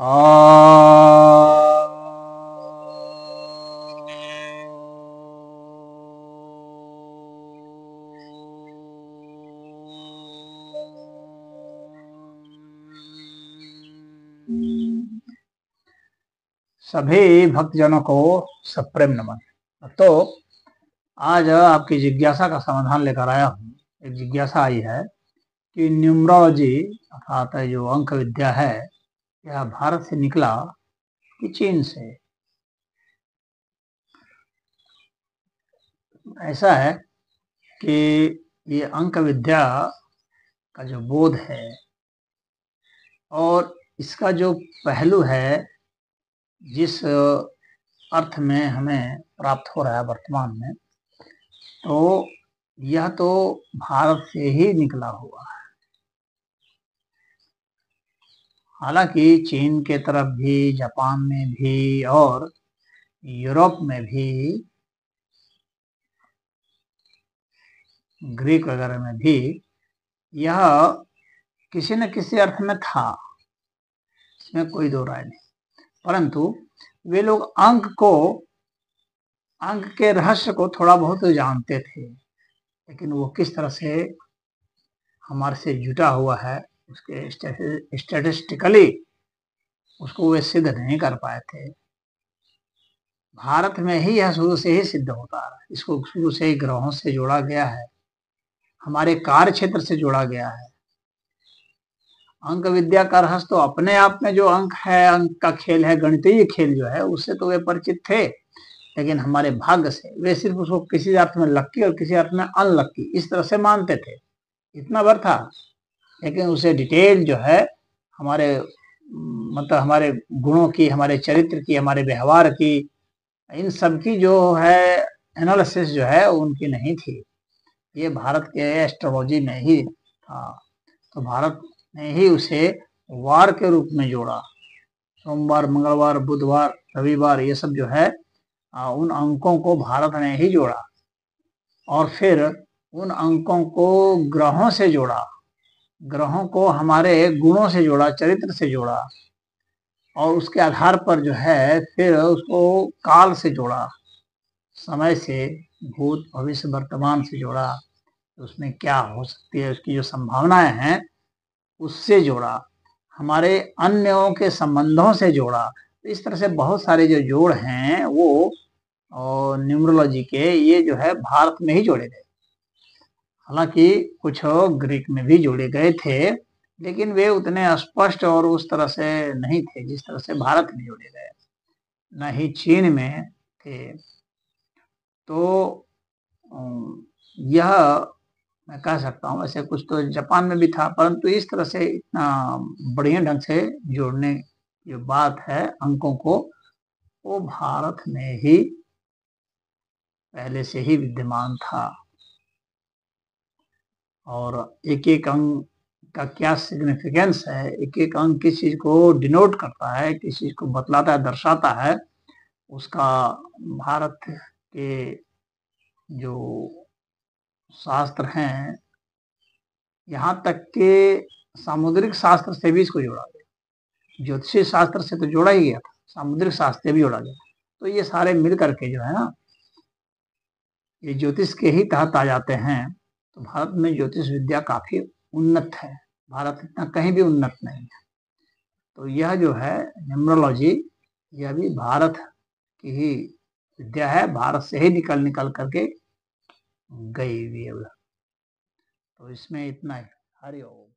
सभी भक्तजनों को सप्रेम नमन। तो आज आपकी जिज्ञासा का समाधान लेकर आया हूँ। एक जिज्ञासा आई है कि न्यूमरोलॉजी अर्थात जो अंक विद्या है यह भारत से निकला कि चीन से। ऐसा है कि ये अंक विद्या का जो बोध है और इसका जो पहलू है, जिस अर्थ में हमें प्राप्त हो रहा है वर्तमान में, तो यह तो भारत से ही निकला हुआ है। हालांकि चीन के तरफ भी, जापान में भी और यूरोप में भी, ग्रीक वगैरह में भी यह किसी न किसी अर्थ में था, इसमें कोई दो राय नहीं। परंतु वे लोग अंक के रहस्य को थोड़ा बहुत जानते थे, लेकिन वो किस तरह से हमारे से जुटा हुआ है उसके स्टैटिस्टिकली उसको वे सिद्ध नहीं कर पाए थे। भारत में ही यह शुरू से ही सिद्ध होता है। इसको शुरू से ही ग्रहों से जोड़ा गया है, हमारे कार्य क्षेत्र से जोड़ा गया है। अंक विद्या का रहस्य तो अपने आप में जो अंक है, अंक का खेल है, गणितीय खेल जो है, उससे तो वे परिचित थे, लेकिन हमारे भाग्य से वे सिर्फ उसको किसी अर्थ में लक्की और किसी अर्थ में अनलक्की इस तरह से मानते थे, इतना भर था। लेकिन उसे डिटेल जो है हमारे मतलब हमारे गुणों की, हमारे चरित्र की, हमारे व्यवहार की, इन सब की जो है एनालिसिस जो है उनकी नहीं थी। ये भारत के एस्ट्रोलॉजी में ही था। तो भारत ने ही उसे वार के रूप में जोड़ा। सोमवार, मंगलवार, बुधवार, रविवार, ये सब जो है उन अंकों को भारत ने ही जोड़ा और फिर उन अंकों को ग्रहों से जोड़ा, ग्रहों को हमारे गुणों से जोड़ा, चरित्र से जोड़ा, और उसके आधार पर जो है फिर उसको काल से जोड़ा, समय से, भूत, भविष्य, वर्तमान से जोड़ा, उसमें क्या हो सकती है उसकी जो संभावनाएं हैं उससे जोड़ा, हमारे अन्यों के संबंधों से जोड़ा। इस तरह से बहुत सारे जो जोड़ हैं वो न्यूमरोलॉजी के ये जो है भारत में ही जोड़े गए। हालांकि कुछ ग्रीक में भी जोड़े गए थे, लेकिन वे उतने स्पष्ट और उस तरह से नहीं थे जिस तरह से भारत में जोड़े गए, न ही चीन में थे। तो यह मैं कह सकता हूँ, ऐसे कुछ तो जापान में भी था, परंतु इस तरह से इतना बढ़िया ढंग से जोड़ने की बात है अंकों को, वो भारत में ही पहले से ही विद्यमान था। और एक एक अंक का क्या सिग्निफिकेंस है, एक एक अंक किस चीज को डिनोट करता है, किस चीज को बतलाता है, दर्शाता है, उसका भारत के जो शास्त्र हैं, यहाँ तक के सामुद्रिक शास्त्र से भी इसको जोड़ा गया। ज्योतिषी शास्त्र से तो जोड़ा ही गया था, सामुद्रिक शास्त्र से भी जोड़ा गया। तो ये सारे मिल करके जो है ना, ये ज्योतिष के ही तहत आ जाते हैं। तो भारत में ज्योतिष विद्या काफी उन्नत है, भारत इतना कहीं भी उन्नत नहीं है। तो यह जो है न्यूमरोलॉजी, यह भी भारत की ही विद्या है, भारत से ही निकल करके गई हुई है। तो इसमें इतना ही। हरि ओम।